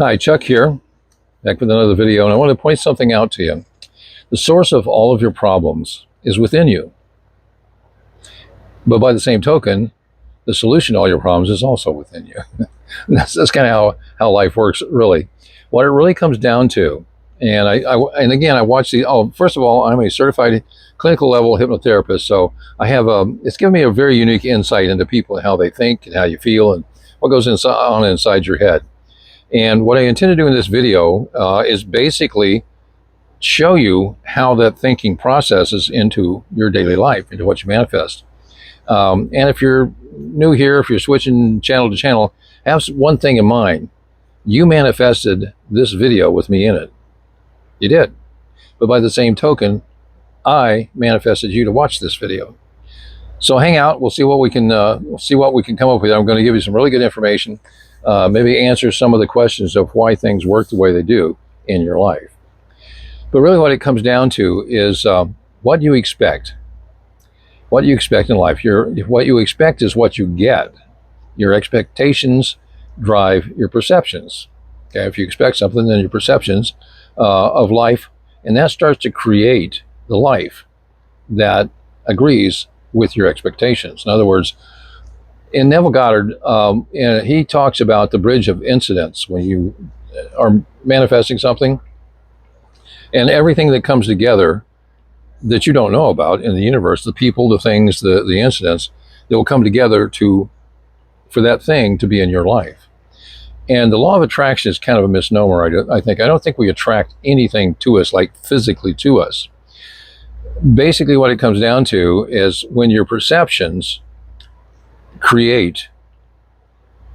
Hi, Chuck here, back with another video, and I want to point something out to you. The source of all of your problems is within you. But by the same token, the solution to all your problems is also within you. that's kind of how life works, really. What it really comes down to, and again, I watch first of all, I'm a certified clinical level hypnotherapist, so I have it's given me a very unique insight into people and how they think and how you feel and what goes on inside your head. And what I intend to do in this video is basically show you how that thinking processes into your daily life, into what you manifest. And if you're new here, if you're switching channel to channel, have one thing in mind. You manifested this video with me in it. You did. But by the same token, I manifested you to watch this video. So hang out. We'll see what we can come up with. I'm going to give you some really good information. Maybe answer some of the questions of why things work the way they do in your life. But really what it comes down to is what you expect. What you expect in life. What you expect is what you get. Your expectations drive your perceptions. Okay, if you expect something, then your perceptions of life, and that starts to create the life that agrees with your expectations. In other words, in Neville Goddard, he talks about the bridge of incidents when you are manifesting something, and everything that comes together that you don't know about in the universe, the people, the things, the incidents that will come together for that thing to be in your life. And the law of attraction is kind of a misnomer, I think. I don't think we attract anything to us, like physically to us. Basically, what it comes down to is when your perceptions create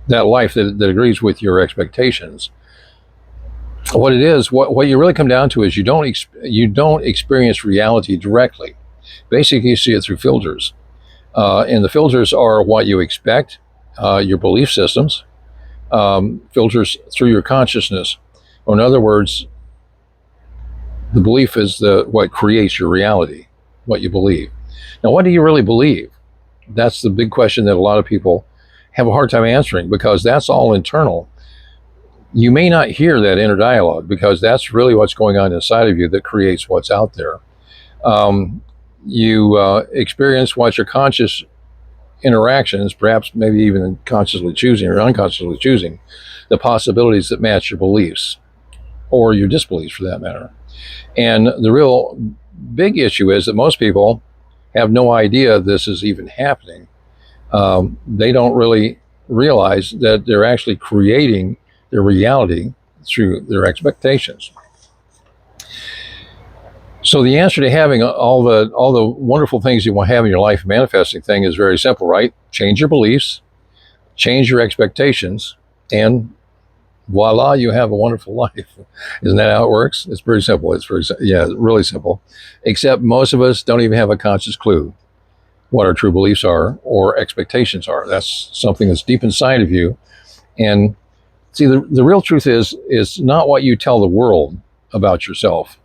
that life that agrees with your expectations. What it is, what you really come down to is you don't experience reality directly. Basically, you see it through filters. And the filters are what you expect, your belief systems, filters through your consciousness. Or in other words, the belief is what creates your reality, what you believe. Now, what do you really believe? That's the big question that a lot of people have a hard time answering, because that's all internal. You may not hear that inner dialogue, because that's really what's going on inside of you that creates what's out there. You experience what your conscious interactions, perhaps maybe even consciously choosing or unconsciously choosing, the possibilities that match your beliefs, or your disbeliefs for that matter. And the real big issue is that most people have no idea this is even happening. They don't really realize that they're actually creating their reality through their expectations. So the answer to having all the wonderful things you want to have in your life, manifesting thing, is very simple, right? Change your beliefs, change your expectations, and voila, you have a wonderful life. Isn't that how it works? It's pretty simple. It's really simple. Except most of us don't even have a conscious clue what our true beliefs are or expectations are. That's something that's deep inside of you. And see, the real truth is not what you tell the world about yourself.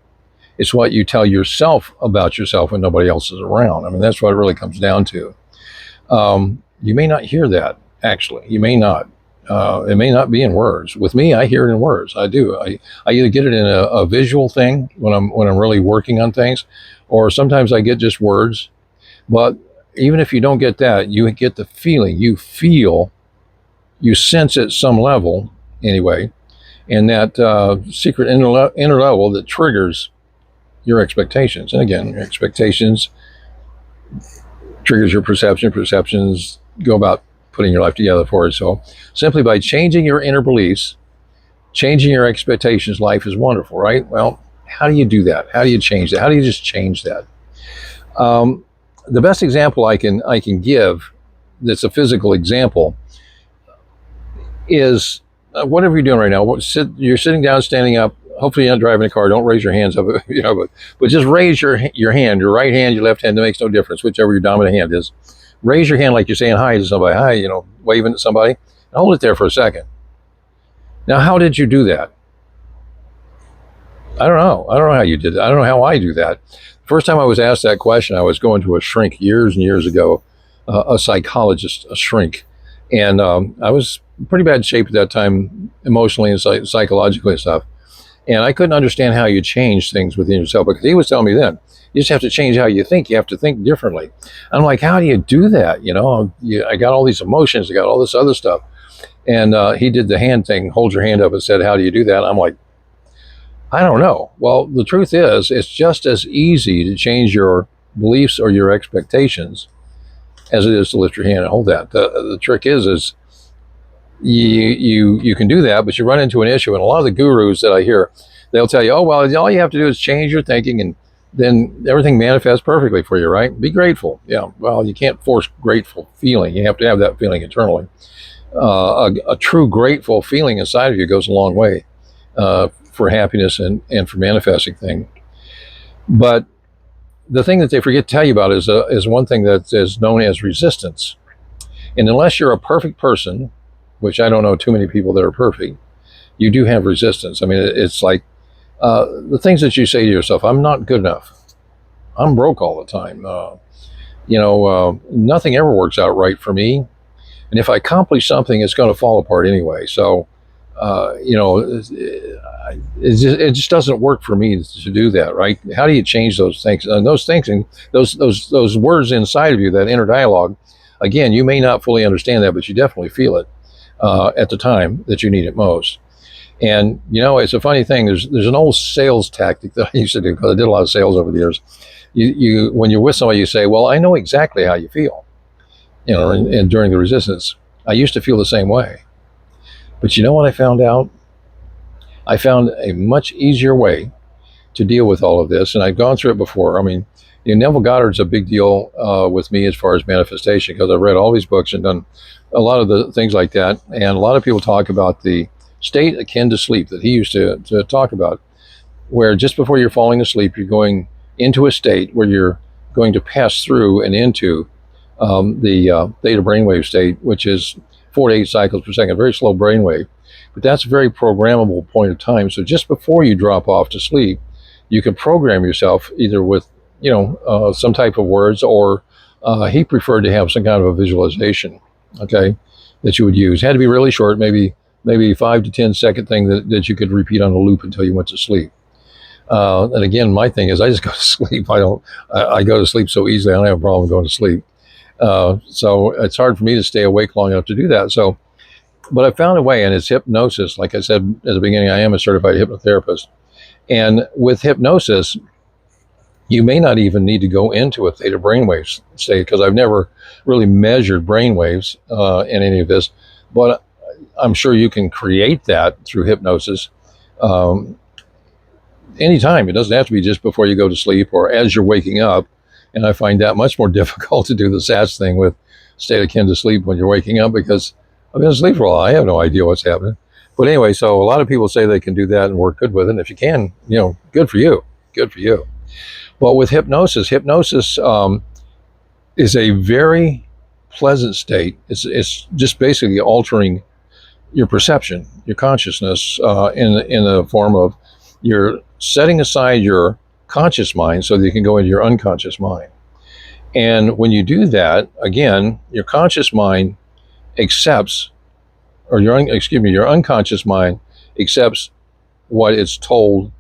It's what you tell yourself about yourself when nobody else is around. I mean, that's what it really comes down to. You may not hear that, actually. You may not. It may not be in words. With me, I hear it in words. I do. I either get it in a visual thing when I'm really working on things, or sometimes I get just words. But even if you don't get that, you get the feeling. You feel, you sense at some level, anyway, and that secret inner level that triggers your expectations. And again, your expectations triggers your perception. Perceptions go about putting your life together for it. So simply by changing your inner beliefs, changing your expectations, life is wonderful, right? Well, how do you do that? How do you change that? How do you just change that? The best example I can give, that's a physical example, is whatever you're doing right now. You're sitting down, standing up. Hopefully you're not driving a car. Don't raise your hands up, but just raise your hand, your right hand, your left hand. It makes no difference, whichever your dominant hand is. Raise your hand like you're saying hi to somebody. Hi, waving at somebody. And hold it there for a second. Now, how did you do that? I don't know. I don't know how you did it. I don't know how I do that. First time I was asked that question, I was going to a shrink years and years ago, a psychologist, a shrink. And I was pretty bad shape at that time, emotionally and psychologically and stuff. And I couldn't understand how you change things within yourself, because he was telling me then, you just have to change how you think. You have to think differently. I'm like, how do you do that? I got all these emotions. I got all this other stuff. And he did the hand thing, hold your hand up, and said, how do you do that? I'm like, I don't know. Well, the truth is, it's just as easy to change your beliefs or your expectations as it is to lift your hand and hold that. The trick is you can do that, but you run into an issue. And a lot of the gurus that I hear, they'll tell you, oh, well, all you have to do is change your thinking, and then everything manifests perfectly for you, right? Be grateful. Yeah, well, you can't force grateful feeling. You have to have that feeling internally. A true grateful feeling inside of you goes a long way for happiness and for manifesting things. But the thing that they forget to tell you about is one thing that is known as resistance. And unless you're a perfect person, which I don't know too many people that are perfect, you do have resistance. I mean, it's like the things that you say to yourself, I'm not good enough. I'm broke all the time. Nothing ever works out right for me. And if I accomplish something, it's going to fall apart anyway. So, it just doesn't work for me to do that, right? How do you change those things? And those thinking, those words inside of you, that inner dialogue, again, you may not fully understand that, but you definitely feel it at the time that you need it most. And it's a funny thing. There's an old sales tactic that I used to do, because I did a lot of sales over the years. You when you're with somebody, you say, "Well, I know exactly how you feel." And during the resistance, I used to feel the same way. But you know what I found out? I found a much easier way to deal with all of this, and I've gone through it before. I mean, Neville Goddard's a big deal with me as far as manifestation, because I've read all these books and done a lot of the things like that. And a lot of people talk about the state akin to sleep that he used to talk about, where just before you're falling asleep, you're going into a state where you're going to pass through and into the theta brainwave state, which is 4 to 8 cycles per second, very slow brainwave. But that's a very programmable point of time. So just before you drop off to sleep, you can program yourself either with some type of words, or he preferred to have some kind of a visualization, okay, that you would use. It had to be really short, maybe 5 to 10 second thing that you could repeat on a loop until you went to sleep. And again, my thing is I just go to sleep. I go to sleep so easily. I don't have a problem going to sleep. So it's hard for me to stay awake long enough to do that. So, but I found a way, and it's hypnosis. Like I said at the beginning, I am a certified hypnotherapist. And with hypnosis, you may not even need to go into a theta brainwave state, because I've never really measured brainwaves in any of this, but I'm sure you can create that through hypnosis anytime. It doesn't have to be just before you go to sleep or as you're waking up. And I find that much more difficult to do the SATS thing with state akin to sleep when you're waking up, because I've been asleep for a while. I have no idea what's happening. But anyway, so a lot of people say they can do that and work good with it. And if you can, good for you. Good for you. But with hypnosis is a very pleasant state. It's just basically altering your perception, your consciousness, in the form of you're setting aside your conscious mind so that you can go into your unconscious mind. And when you do that, again, your conscious mind accepts, or your unconscious mind accepts what it's told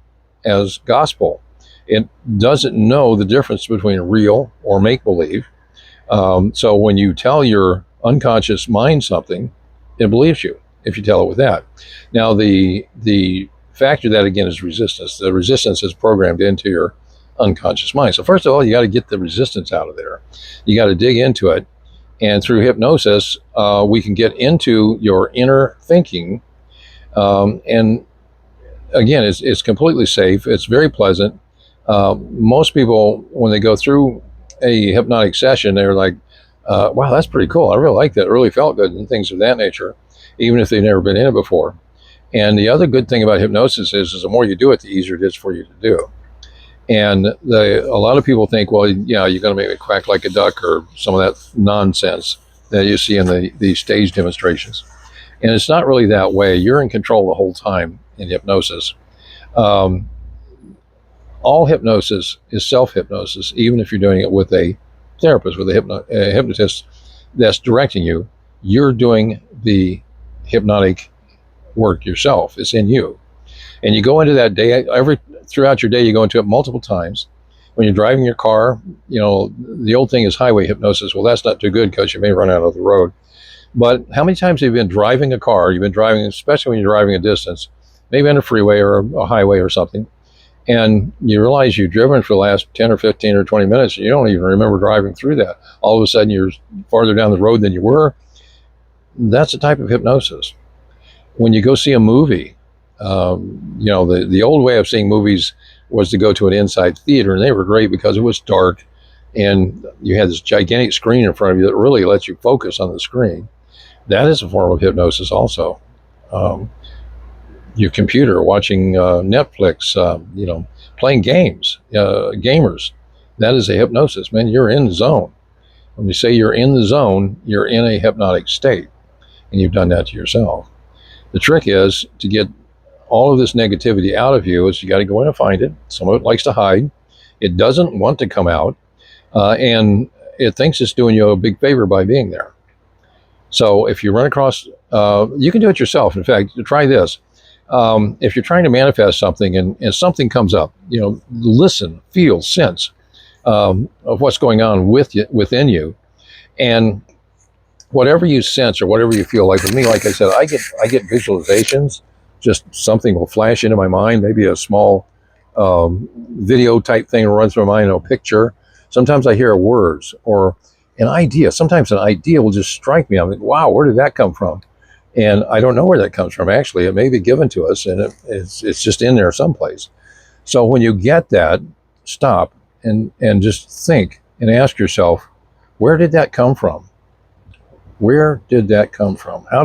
as gospel. It doesn't know the difference between real or make-believe. So when you tell your unconscious mind something, it believes you if you tell it with that. Now, the factor that, again, is resistance. The resistance is programmed into your unconscious mind. So first of all, you got to get the resistance out of there. You got to dig into it. And through hypnosis, we can get into your inner thinking. And again, it's completely safe. It's very pleasant. Most people, when they go through a hypnotic session, they're like, wow, that's pretty cool. I really like that. It really felt good, and things of that nature, even if they've never been in it before. And the other good thing about hypnosis is the more you do it, the easier it is for you to do. And a lot of people think, well, you're going to make me quack like a duck, or some of that nonsense that you see in the stage demonstrations. And it's not really that way. You're in control the whole time in hypnosis. All hypnosis is self-hypnosis, even if you're doing it with a therapist, with a hypnotist that's directing you. You're doing the hypnotic work yourself. It's in you. And you go into that day, throughout your day, you go into it multiple times. When you're driving your car, the old thing is highway hypnosis. Well, that's not too good because you may run out of the road. But how many times have you been driving a car? You've been driving, especially when you're driving a distance, maybe on a freeway or a highway or something, and you realize you've driven for the last 10 or 15 or 20 minutes, and you don't even remember driving through that. All of a sudden, you're farther down the road than you were. That's a type of hypnosis. When you go see a movie, the old way of seeing movies was to go to an inside theater, and they were great because it was dark, and you had this gigantic screen in front of you that really lets you focus on the screen. That is a form of hypnosis also. Your computer, watching Netflix, playing games, gamers, that is a hypnosis. Man, you're in the zone. When you say you're in the zone, you're in a hypnotic state, and you've done that to yourself. The trick is to get all of this negativity out of you is you got to go in and find it. Some of it likes to hide. It doesn't want to come out, and it thinks it's doing you a big favor by being there. So if you run across, you can do it yourself. In fact, try this. If you're trying to manifest something and something comes up, listen, feel, sense of what's going on within you, and whatever you sense or whatever you feel. Like with me, like I said, I get visualizations. Just something will flash into my mind, maybe a small video type thing will run through my mind, a picture. Sometimes I hear words or an idea. Sometimes an idea will just strike me. I'm like, wow, where did that come from? And I don't know where that comes from. Actually, it may be given to us, and it's just in there someplace. So when you get that, stop and just think and ask yourself, where did that come from? Where did that come from? How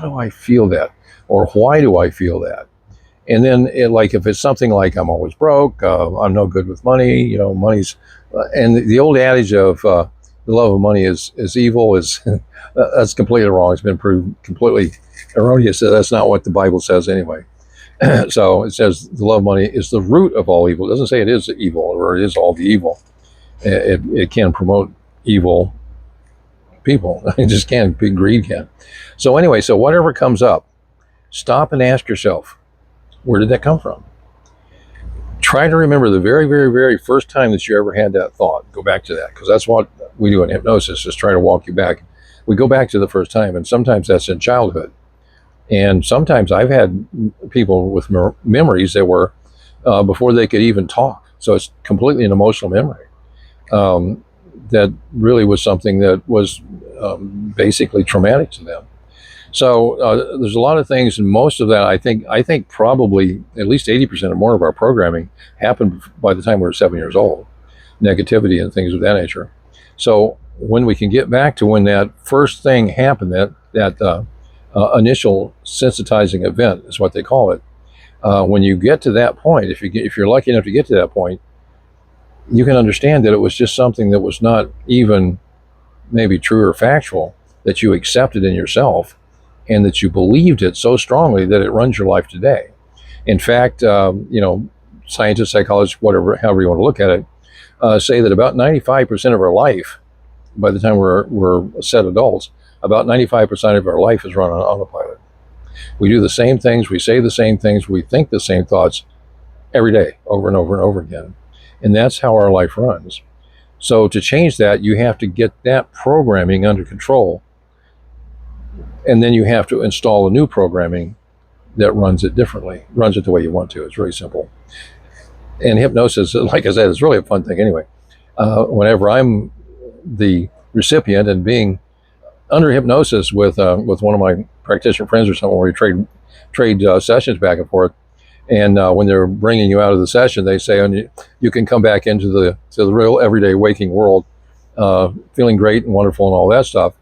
do I feel that? Or why do I feel that? And then, if it's something like I'm always broke, I'm no good with money, money's, and the old adage of the love of money is evil is that's completely wrong. It's been proved completely erroneous. That's not what the Bible says anyway. So it says the love of money is the root of all evil. It doesn't say it is evil or it is all the evil. It can promote evil people. It just can't. Greed can. So anyway, so whatever comes up, stop and ask yourself, where did that come from? Try to remember the very, very, very first time that you ever had that thought. Go back to that, because that's what we do in hypnosis, just try to walk you back. We go back to the first time, and sometimes that's in childhood. And sometimes I've had people with memories that were before they could even talk. So it's completely an emotional memory. That really was something that was basically traumatic to them. So there's a lot of things, and most of that, I think probably at least 80% or more of our programming happened by the time we were 7 years old. Negativity and things of that nature. So when we can get back to when that first thing happened, that initial sensitizing event is what they call it. When you get to that point, if you're lucky enough to get to that point, you can understand that it was just something that was not even maybe true or factual, that you accepted in yourself, and that you believed it so strongly that it runs your life today. In fact, scientists, psychologists, however you want to look at it, say that about 95% of our life, by the time we're set adults, about 95% of our life is run on autopilot. We do the same things, we say the same things, we think the same thoughts every day, over and over and over again. And that's how our life runs. So to change that, you have to get that programming under control. And then you have to install a new programming that runs it differently, runs it the way you want to. It's really simple. And hypnosis, like I said, is really a fun thing anyway. Whenever I'm the recipient and being under hypnosis with one of my practitioner friends or something, where we trade sessions back and forth, and when they're bringing you out of the session, they say, and you can come back into the real everyday waking world, feeling great and wonderful and all that stuff.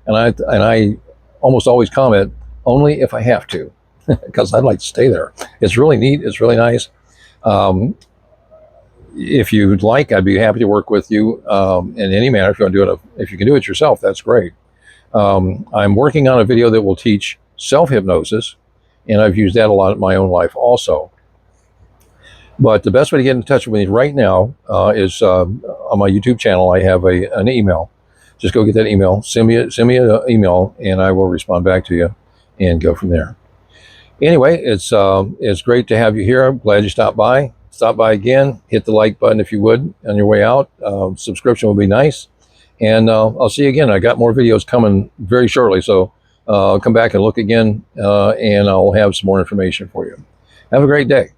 And I almost always comment, only if I have to, because I'd like to stay there. It's really neat. It's really nice. If you'd like, I'd be happy to work with you in any manner. If you want to do it, if you can do it yourself, that's great. I'm working on a video that will teach self-hypnosis, and I've used that a lot in my own life also. But the best way to get in touch with me right now is on my YouTube channel. I have an email. Just go get that email, send me an email, and I will respond back to you. and go from there. Anyway, it's great to have you here. I'm glad you stopped by. Stop by again. Hit the like button if you would on your way out. Subscription would be nice. And I'll see you again. I got more videos coming very shortly, so I'll come back and look again, and I'll have some more information for you. Have a great day.